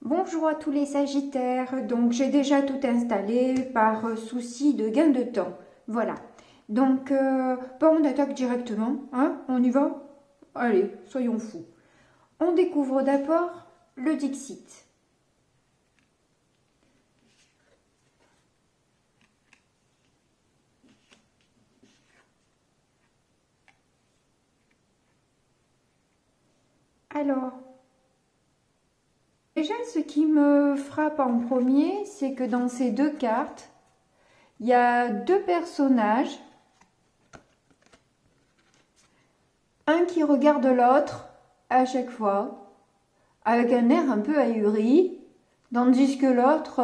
Bonjour à tous les Sagittaires, donc j'ai déjà tout installé par souci de gain de temps, voilà. Donc, on attaque directement, hein, on y va? Allez, soyons fous. On découvre d'abord le Dixit. Alors, déjà ce qui me frappe en premier, c'est que dans ces deux cartes, il y a deux personnages, un qui regarde l'autre à chaque fois, avec un air un peu ahuri, tandis que l'autre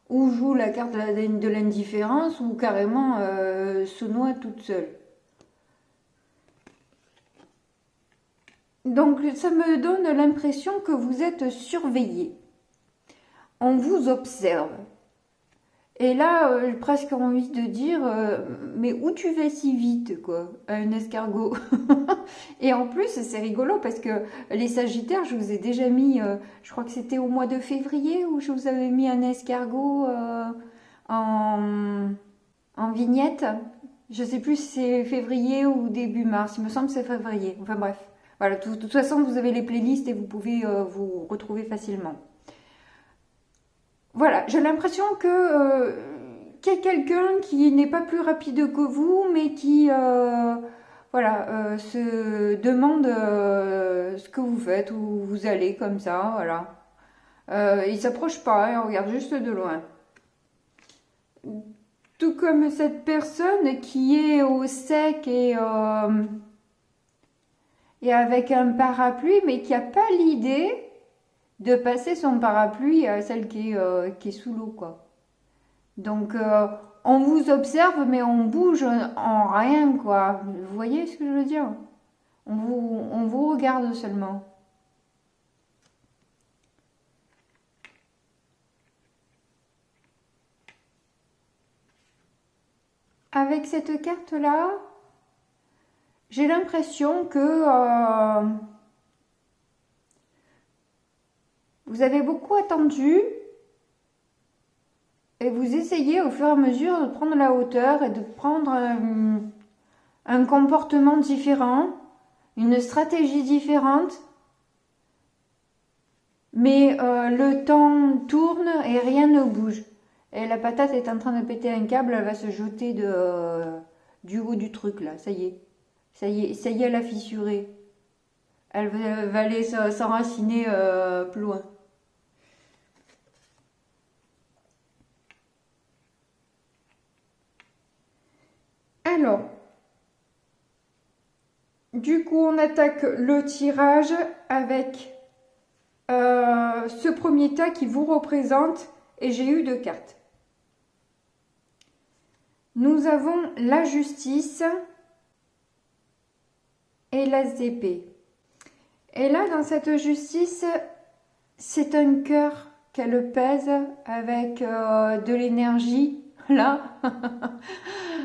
ou joue la carte de l'indifférence ou carrément se noie toute seule. Donc ça me donne l'impression que vous êtes surveillé. On vous observe. Et là, j'ai presque envie de dire, mais où tu vas si vite, quoi, un escargot. Et en plus, c'est rigolo parce que les Sagittaires, je vous ai déjà mis, je crois que c'était au mois de février où je vous avais mis un escargot en, en vignette. Je sais plus si c'est février ou début mars, il me semble que c'est février. Enfin bref, voilà, de toute façon, vous avez les playlists et vous pouvez vous retrouver facilement. Voilà, j'ai l'impression que qu'il y a quelqu'un qui n'est pas plus rapide que vous, mais qui voilà, se demande ce que vous faites, où vous allez comme ça, voilà. Il s'approche pas, il regarde juste de loin. Tout comme cette personne qui est au sec et avec un parapluie, mais qui n'a pas l'idée de passer son parapluie à celle qui est sous l'eau, quoi. Donc, on vous observe, mais on bouge en rien, quoi. Vous voyez ce que je veux dire? On vous regarde seulement. Avec cette carte-là, j'ai l'impression que vous avez beaucoup attendu et vous essayez au fur et à mesure de prendre la hauteur et de prendre un comportement différent, une stratégie différente. Mais le temps tourne et rien ne bouge. Et la patate est en train de péter un câble, elle va se jeter du haut du truc là, ça y est. Ça y est, ça y est, elle a fissuré. Elle va aller s'enraciner plus loin. Alors, du coup, on attaque le tirage avec ce premier tas qui vous représente et j'ai eu deux cartes. Nous avons la justice et l'as d'épée. Et là, dans cette justice, c'est un cœur qu'elle pèse avec de l'énergie, là.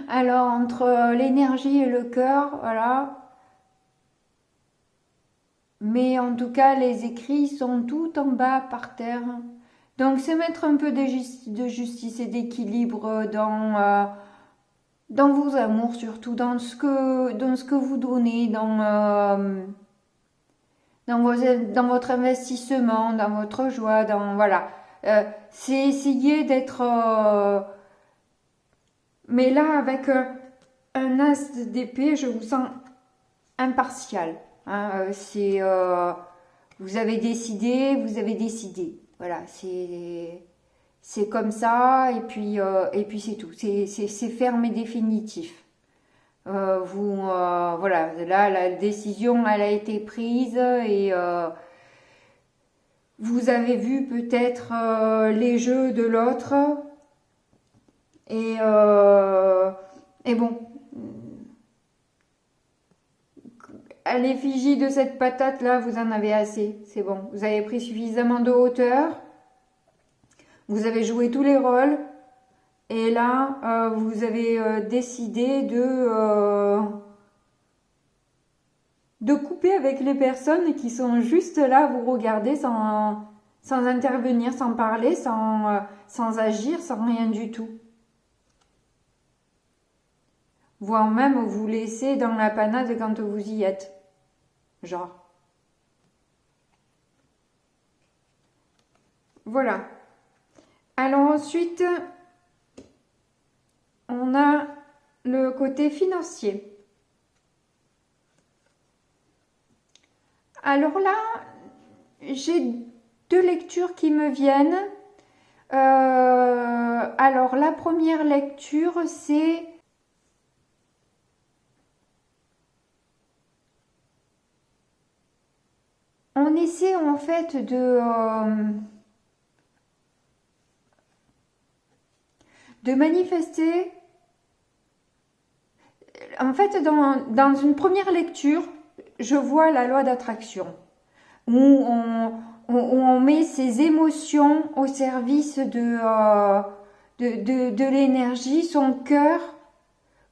Alors, entre l'énergie et le cœur, voilà. Mais en tout cas, les écrits sont tout en bas par terre. Donc, c'est mettre un peu de justice et d'équilibre dans vos amours, surtout dans ce que vous donnez, dans votre investissement, dans votre joie, voilà. C'est essayer d'être, mais là avec un as d'épée, je vous sens impartial. Hein, vous avez décidé, Voilà, c'est comme ça et puis c'est tout. C'est ferme et définitif. Voilà, là la décision elle a été prise et vous avez vu peut-être les jeux de l'autre et bon, à l'effigie de cette patate là, vous en avez assez, c'est bon. Vous avez pris suffisamment de hauteur, vous avez joué tous les rôles. Et là, vous avez décidé de couper avec les personnes qui sont juste là à vous regarder sans intervenir, sans parler, sans agir, sans rien du tout. Voire même vous laisser dans la panade quand vous y êtes. Genre. Voilà. Alors ensuite, on a le côté financier. Alors là, j'ai deux lectures qui me viennent. Alors la première lecture, c'est on essaie en fait de manifester. En fait, dans une première lecture, je vois la loi d'attraction, où on met ses émotions au service de l'énergie, son cœur,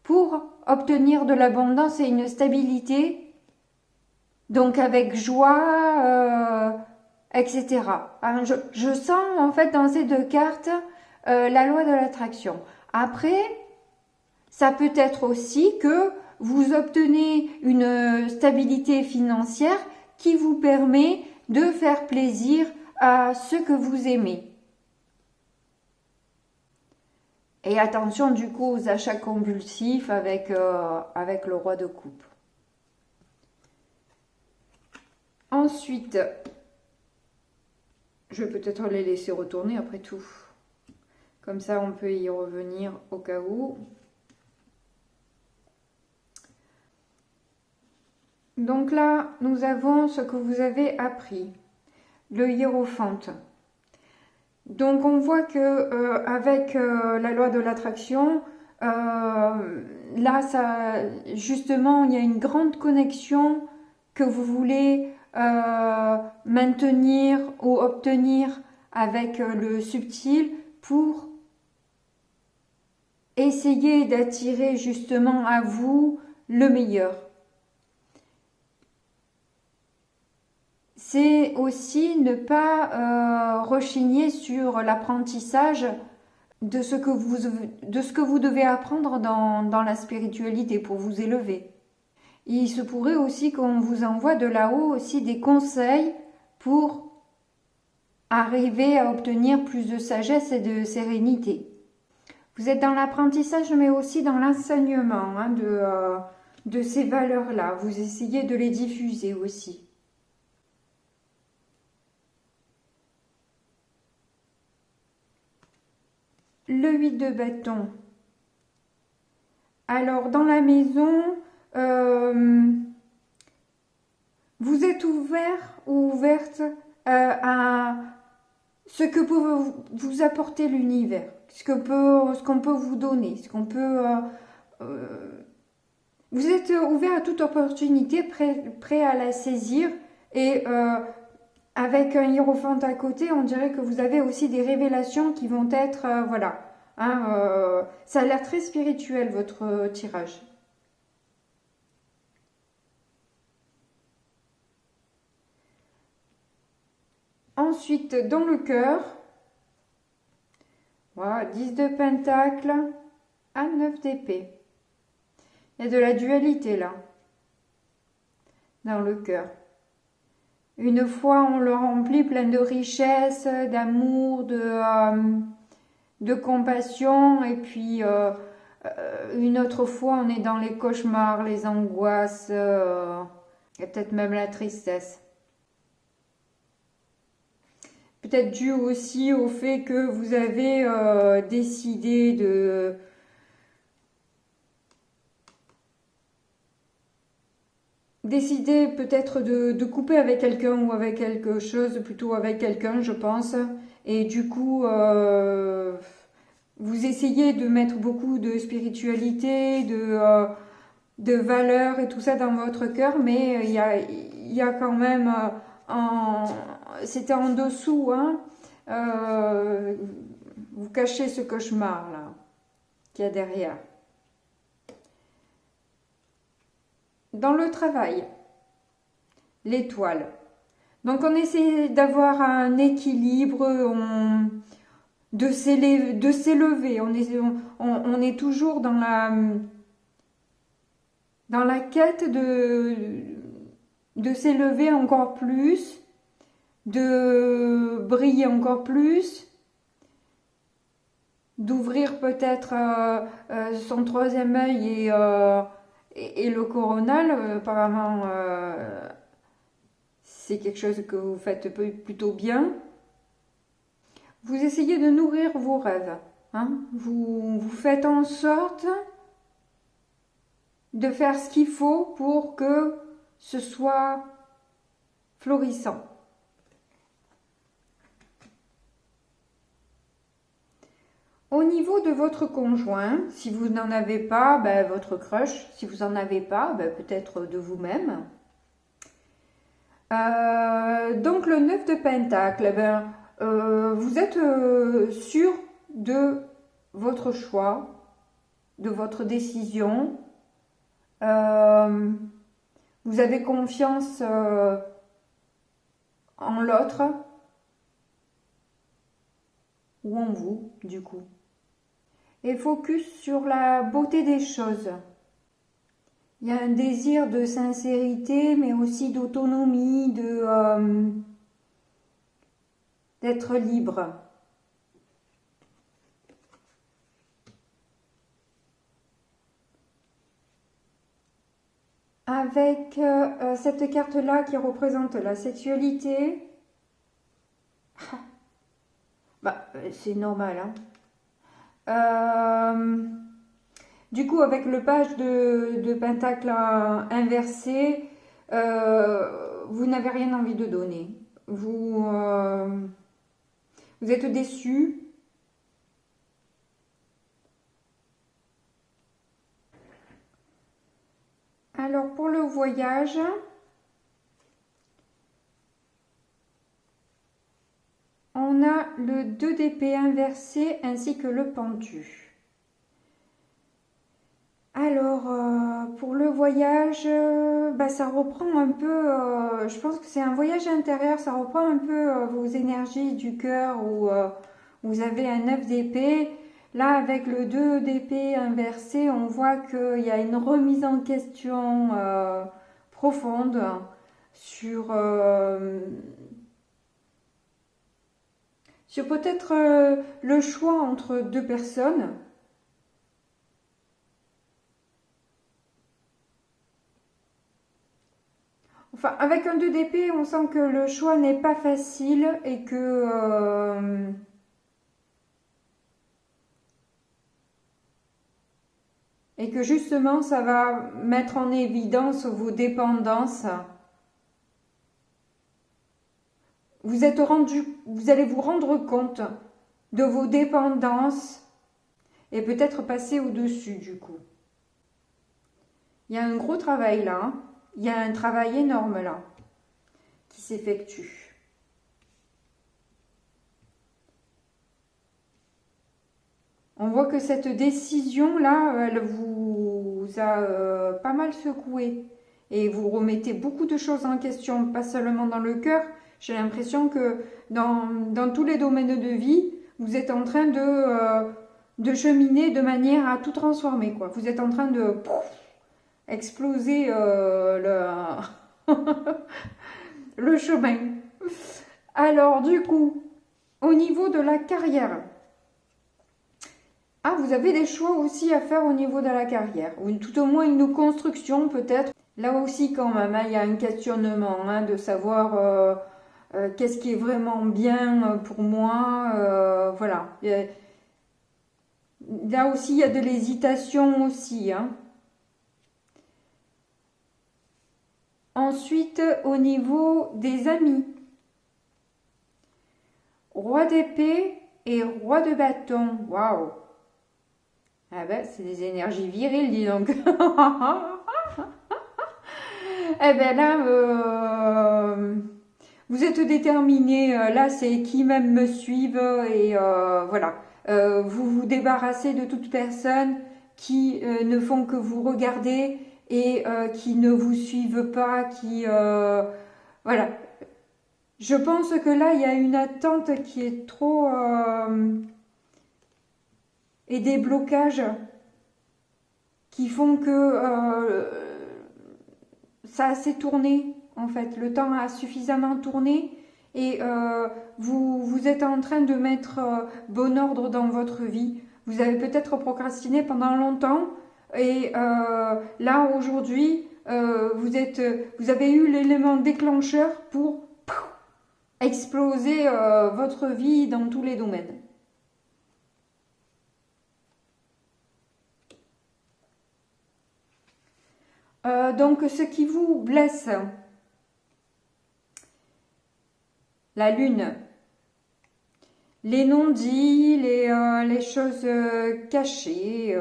pour obtenir de l'abondance et une stabilité, donc avec joie, etc. Alors, je sens en fait dans ces deux cartes la loi de l'attraction. Après, ça peut être aussi que vous obtenez une stabilité financière qui vous permet de faire plaisir à ceux que vous aimez. Et attention du coup aux achats compulsifs avec le roi de coupe. Ensuite, je vais peut-être les laisser retourner après tout. Comme ça, on peut y revenir au cas où. Donc là, nous avons ce que vous avez appris, le hiérophante. Donc on voit que avec la loi de l'attraction, là, ça, justement, il y a une grande connexion que vous voulez maintenir ou obtenir avec le subtil pour essayer d'attirer justement à vous le meilleur. C'est aussi ne pas rechigner sur l'apprentissage de ce que vous devez apprendre dans la spiritualité pour vous élever. Il se pourrait aussi qu'on vous envoie de là-haut aussi des conseils pour arriver à obtenir plus de sagesse et de sérénité. Vous êtes dans l'apprentissage mais aussi dans l'enseignement de ces valeurs-là. Vous essayez de les diffuser aussi. Le 8 de bâton. Alors, dans la maison, vous êtes ouvert ou ouverte à ce que peut vous apporter l'univers, ce qu'on peut vous donner, ce qu'on peut... vous êtes ouvert à toute opportunité, prêt à la saisir et... avec un hiérophante à côté, on dirait que vous avez aussi des révélations qui vont être, voilà. Ça a l'air très spirituel, votre tirage. Ensuite, dans le cœur, voilà, 10 de pentacle à 9 d'épée. Il y a de la dualité là, dans le cœur. Une fois, on le remplit plein de richesse, d'amour, de compassion. Et puis, une autre fois, on est dans les cauchemars, les angoisses, et peut-être même la tristesse. Peut-être dû aussi au fait que vous avez décidé de... Décider peut-être de couper avec quelqu'un ou avec quelque chose, plutôt avec quelqu'un, je pense. Et du coup, vous essayez de mettre beaucoup de spiritualité, de valeurs et tout ça dans votre cœur, mais il y a quand même, c'était en dessous, hein, vous cachez ce cauchemar là, qu'il y a derrière. Dans le travail, l'étoile. Donc on essaie d'avoir un équilibre, de s'élever. On est toujours dans la quête de s'élever encore plus, de briller encore plus, d'ouvrir peut-être son troisième œil et le coronal. Apparemment, c'est quelque chose que vous faites plutôt bien. Vous essayez de nourrir vos rêves. Hein. Vous faites en sorte de faire ce qu'il faut pour que ce soit florissant. Au niveau de votre conjoint, si vous n'en avez pas, ben, votre crush, si vous n'en avez pas, ben, peut-être de vous-même. Donc le 9 de Pentacle, ben, vous êtes sûr de votre choix, de votre décision. Vous avez confiance en l'autre ou en vous, du coup. Et focus sur la beauté des choses. Il y a un désir de sincérité, mais aussi d'autonomie, d'être libre. Avec cette carte-là qui représente la sexualité, bah, c'est normal, hein. Du coup, avec le page de Pentacle inversé, vous n'avez rien envie de donner. Vous êtes déçu. Alors, pour le voyage, on a le 2 d'épée inversé ainsi que le pendu. Alors, pour le voyage, bah, ça reprend un peu, je pense que c'est un voyage intérieur, ça reprend un peu vos énergies du cœur où vous avez un 9 d'épée. Là, avec le 2 d'épée inversé, on voit qu'il y a une remise en question profonde sur peut-être le choix entre deux personnes. Enfin, avec un 2 d'épée, on sent que le choix n'est pas facile et que justement, ça va mettre en évidence vos dépendances. Vous allez vous rendre compte de vos dépendances et peut-être passer au-dessus du coup. Il y a un gros travail là, hein. Il y a un travail énorme là qui s'effectue. On voit que cette décision là, elle vous a pas mal secoué et vous remettez beaucoup de choses en question, pas seulement dans le cœur. J'ai l'impression que dans tous les domaines de vie, vous êtes en train de cheminer de manière à tout transformer, quoi. Vous êtes en train de exploser le chemin. Alors, du coup, au niveau de la carrière, vous avez des choix aussi à faire au niveau de la carrière, ou tout au moins une construction peut-être. Là aussi, quand même, hein, il y a un questionnement hein, de savoir qu'est-ce qui est vraiment bien pour moi. Voilà. Là aussi, il y a de l'hésitation aussi. Hein. Ensuite, au niveau des amis, roi d'épée et roi de bâton. Waouh! Ah ben, c'est des énergies viriles, dis donc. Eh ben là, vous êtes déterminé. Là, c'est qui même me suivent et voilà. Vous vous débarrassez de toute personne qui ne font que vous regarder et qui ne vous suivent pas, Voilà. Je pense que là, il y a une attente qui est trop... et des blocages qui font que ça a assez tourné, en fait. Le temps a suffisamment tourné et vous êtes en train de mettre bon ordre dans votre vie. Vous avez peut-être procrastiné pendant longtemps et là, aujourd'hui, vous avez eu l'élément déclencheur pour exploser votre vie dans tous les domaines. Donc, ce qui vous blesse, la lune, les non-dits, les choses cachées,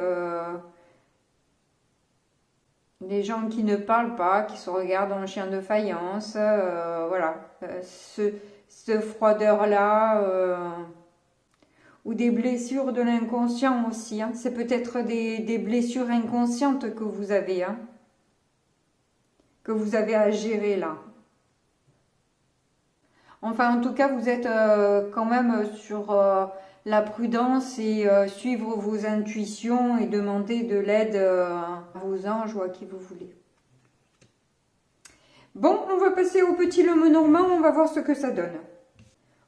les gens qui ne parlent pas, qui se regardent en chien de faïence, voilà, ce froideur-là, ou des blessures de l'inconscient aussi, hein. C'est peut-être des blessures inconscientes que vous avez, hein, que vous avez à gérer là. Enfin, en tout cas, vous êtes quand même sur la prudence et suivre vos intuitions et demander de l'aide à vos anges ou à qui vous voulez. Bon, on va passer au petit Lenormand, on va voir ce que ça donne.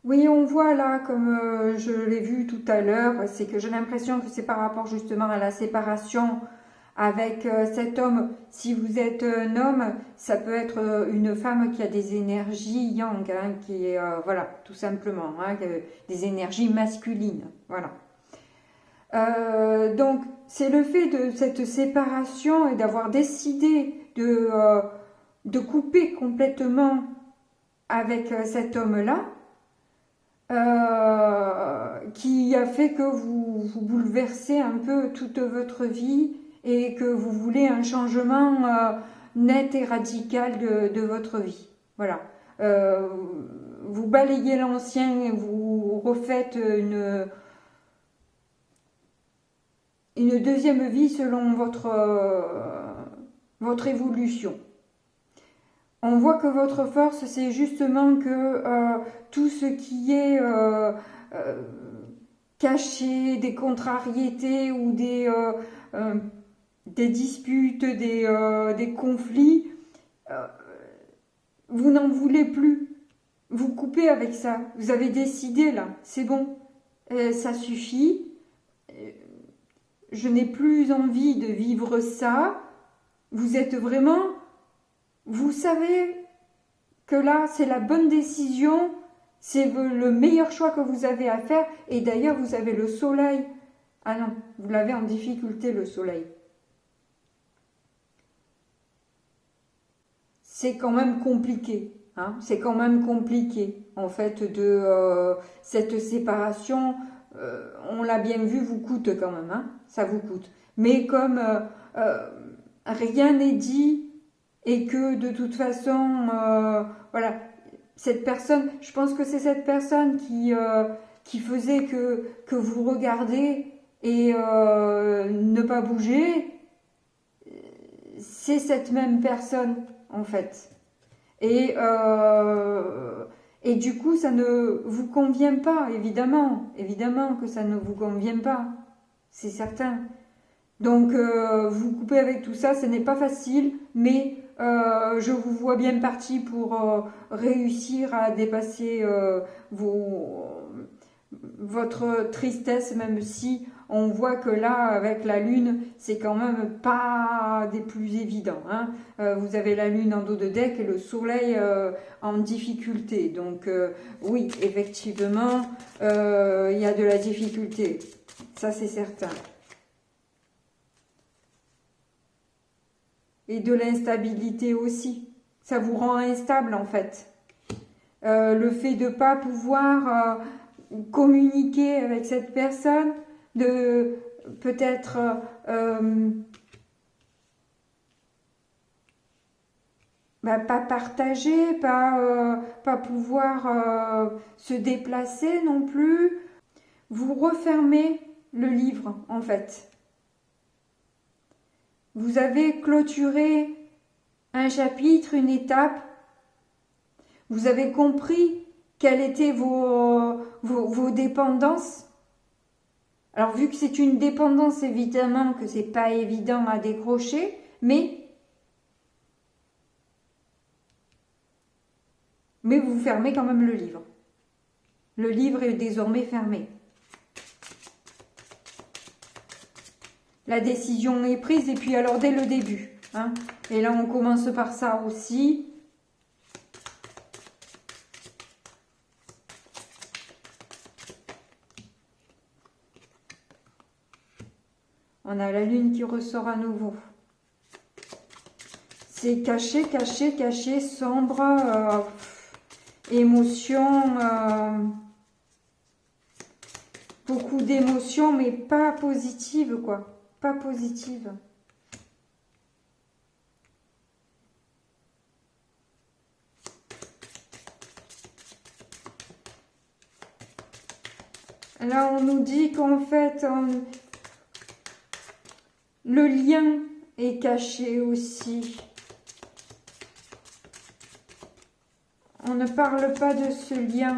Oui, on voit là, comme je l'ai vu tout à l'heure, c'est que j'ai l'impression que c'est par rapport justement à la séparation avec cet homme. Si vous êtes un homme, ça peut être une femme qui a des énergies yang, hein, qui est, voilà, tout simplement, hein, des énergies masculines, voilà. Donc, c'est le fait de cette séparation et d'avoir décidé de couper complètement avec cet homme-là, qui a fait que vous bouleversez un peu toute votre vie et que vous voulez un changement net et radical de votre vie. Voilà. Vous balayez l'ancien et vous refaites une deuxième vie selon votre évolution. On voit que votre force, c'est justement que tout ce qui est caché, des contrariétés ou des disputes, des conflits, vous n'en voulez plus. Vous coupez avec ça. Vous avez décidé là, c'est bon, ça suffit. Je n'ai plus envie de vivre ça. Vous êtes vraiment... Vous savez que là, c'est la bonne décision, c'est le meilleur choix que vous avez à faire. Et d'ailleurs, vous avez le soleil. Ah non, vous l'avez en difficulté, le soleil. C'est quand même compliqué. Hein, c'est quand même compliqué, en fait, de cette séparation. On l'a bien vu, vous coûte quand même. Hein, ça vous coûte. Mais comme rien n'est dit, et que de toute façon, voilà, cette personne, je pense que c'est cette personne qui faisait que vous regardez et ne pas bouger, c'est cette même personne en fait. Et du coup, ça ne vous convient pas, évidemment que ça ne vous convient pas, c'est certain. Donc, vous coupez avec tout ça, ce n'est pas facile, mais je vous vois bien parti pour réussir à dépasser votre tristesse, même si on voit que là, avec la lune, c'est quand même pas des plus évidents. Hein. Vous avez la lune en dos de deck et le soleil en difficulté. Donc, oui, effectivement, il y a de la difficulté. Ça, c'est certain. Et de l'instabilité aussi. Ça vous rend instable en fait. Le fait de ne pas pouvoir communiquer avec cette personne, de peut-être pas partager, pas pouvoir se déplacer non plus. Vous refermez le livre en fait. Vous avez clôturé un chapitre, une étape. Vous avez compris quelles étaient vos dépendances? Alors, vu que c'est une dépendance, évidemment que c'est pas évident à décrocher, mais vous fermez quand même le livre. Le livre est désormais fermé. La décision est prise, et puis alors dès le début. Hein, et là, on commence par ça aussi. On a la lune qui ressort à nouveau. C'est caché, caché, caché, sombre, émotion, beaucoup d'émotions, mais pas positives, quoi. Pas positives. Là, on nous dit qu'en fait, le lien est caché aussi. On ne parle pas de ce lien.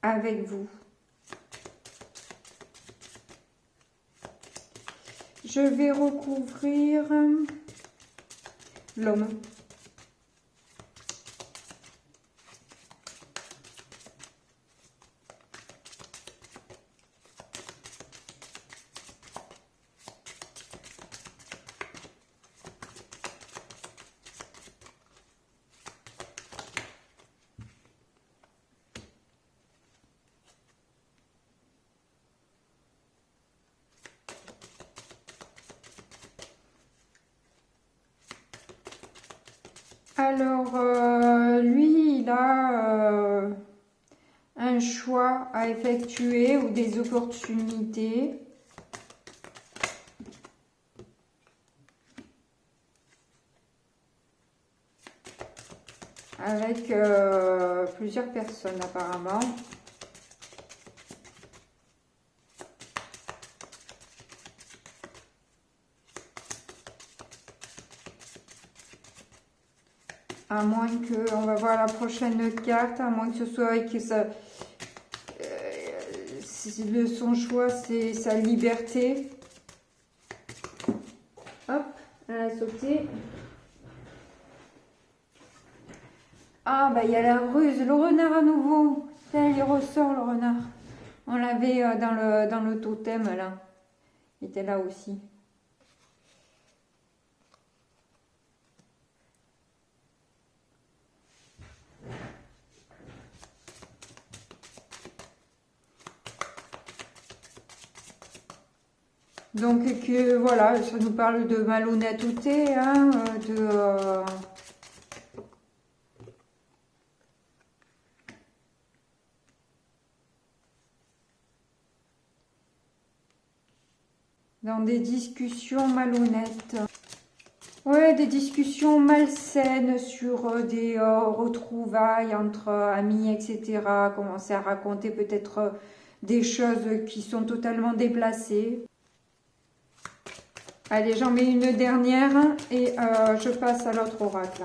Avec vous. Je vais recouvrir l'homme. Alors, lui, il a un choix à effectuer ou des opportunités. Avec plusieurs personnes apparemment. À moins que, on va voir la prochaine carte, à moins que ce soit avec ça, son choix, c'est sa liberté. Hop, elle a sauté. Ah, bah il y a la ruse, le renard à nouveau. Là, il ressort le renard. On l'avait dans le totem, là. Il était là aussi. Donc, que voilà, ça nous parle de malhonnêteté, hein, dans des discussions malhonnêtes. Ouais, des discussions malsaines sur des retrouvailles entre amis, etc. Commencer à raconter peut-être des choses qui sont totalement déplacées. Allez, j'en mets une dernière et je passe à l'autre oracle.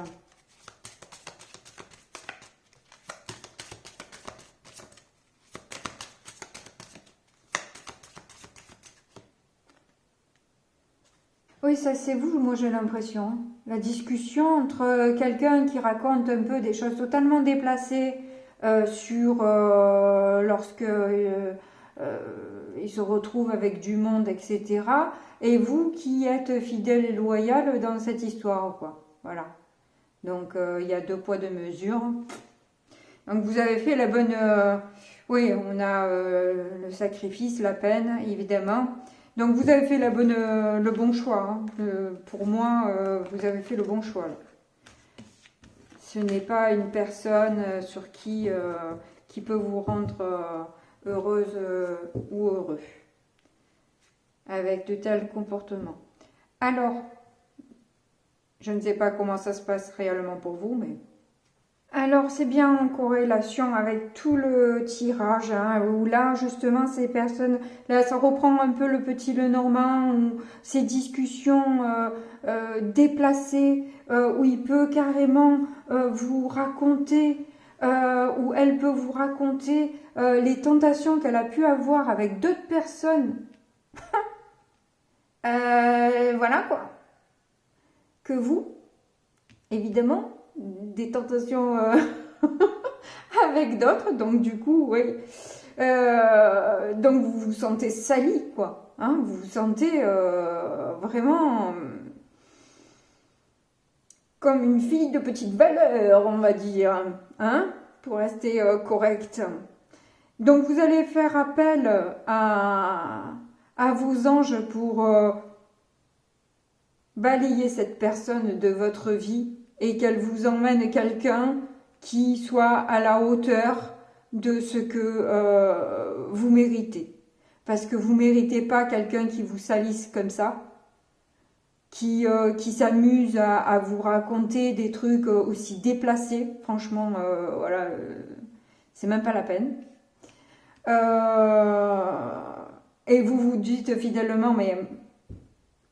Oui, ça c'est vous, moi j'ai l'impression. Hein. La discussion entre quelqu'un qui raconte un peu des choses totalement déplacées sur lorsque il se retrouve avec du monde, etc. Et vous qui êtes fidèle et loyal dans cette histoire, quoi. Voilà. Donc il y a 2 poids 2 mesures. Donc vous avez fait la bonne... oui, on a le sacrifice, la peine, évidemment. Donc vous avez fait le bon choix. Hein. Pour moi, vous avez fait le bon choix. Là. Ce n'est pas une personne sur qui peut vous rendre heureuse ou heureux avec de tels comportements. Alors, je ne sais pas comment ça se passe réellement pour vous, mais Alors c'est bien en corrélation avec tout le tirage, hein, où là justement ces personnes, là ça reprend un peu le petit Lenormand, ou ces discussions déplacées, où il peut carrément vous raconter, où elle peut vous raconter les tentations qu'elle a pu avoir avec d'autres personnes. Voilà quoi. Que vous, évidemment, des tentations avec d'autres, donc du coup, oui. Donc vous vous sentez sali, quoi. Hein, vous vous sentez vraiment comme une fille de petite valeur, on va dire, hein, pour rester correct. Donc vous allez faire appel à vos anges pour balayer cette personne de votre vie et qu'elle vous emmène quelqu'un qui soit à la hauteur de ce que vous méritez. Parce que vous ne méritez pas quelqu'un qui vous salisse comme ça, qui s'amuse à vous raconter des trucs aussi déplacés. Franchement, voilà, c'est même pas la peine. Et vous vous dites fidèlement,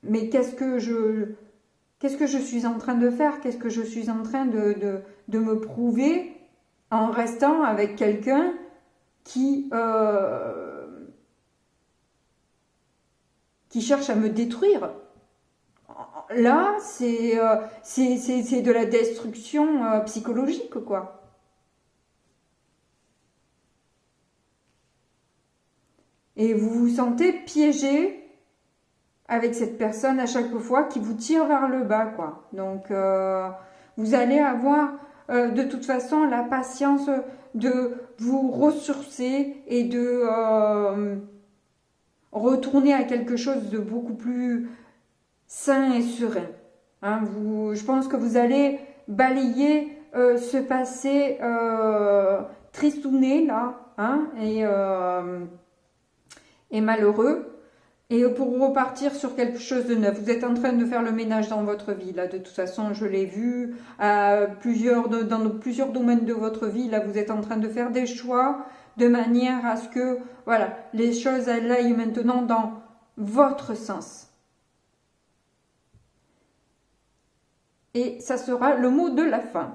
mais qu'est-ce que je suis en train de faire? Qu'est-ce que je suis en train de me prouver en restant avec quelqu'un qui cherche à me détruire? Là, c'est de la destruction psychologique, quoi. Et vous vous sentez piégé avec cette personne à chaque fois qui vous tire vers le bas, quoi. Donc, vous allez avoir de toute façon la patience de vous ressourcer et de retourner à quelque chose de beaucoup plus sain et serein. Hein, je pense que vous allez balayer ce passé tristouné, là, hein, et malheureux, et pour repartir sur quelque chose de neuf. Vous êtes en train de faire le ménage dans votre vie, là, de toute façon, je l'ai vu, dans plusieurs domaines de votre vie, là, vous êtes en train de faire des choix de manière à ce que, voilà, les choses aillent maintenant dans votre sens. Et ça sera le mot de la fin.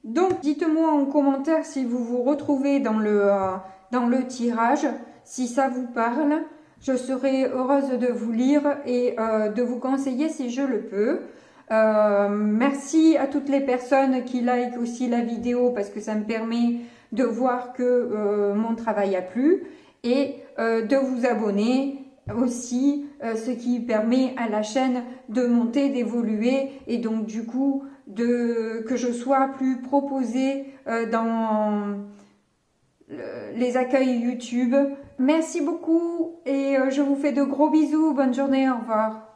Donc, dites-moi en commentaire si vous vous retrouvez dans le tirage, si ça vous parle. Je serai heureuse de vous lire et de vous conseiller si je le peux. Merci à toutes les personnes qui likent aussi la vidéo parce que ça me permet de voir que mon travail a plu et de vous abonner aussi, ce qui permet à la chaîne de monter, d'évoluer et donc du coup que je sois plus proposée dans les accueils YouTube. Merci beaucoup et je vous fais de gros bisous. Bonne journée, au revoir.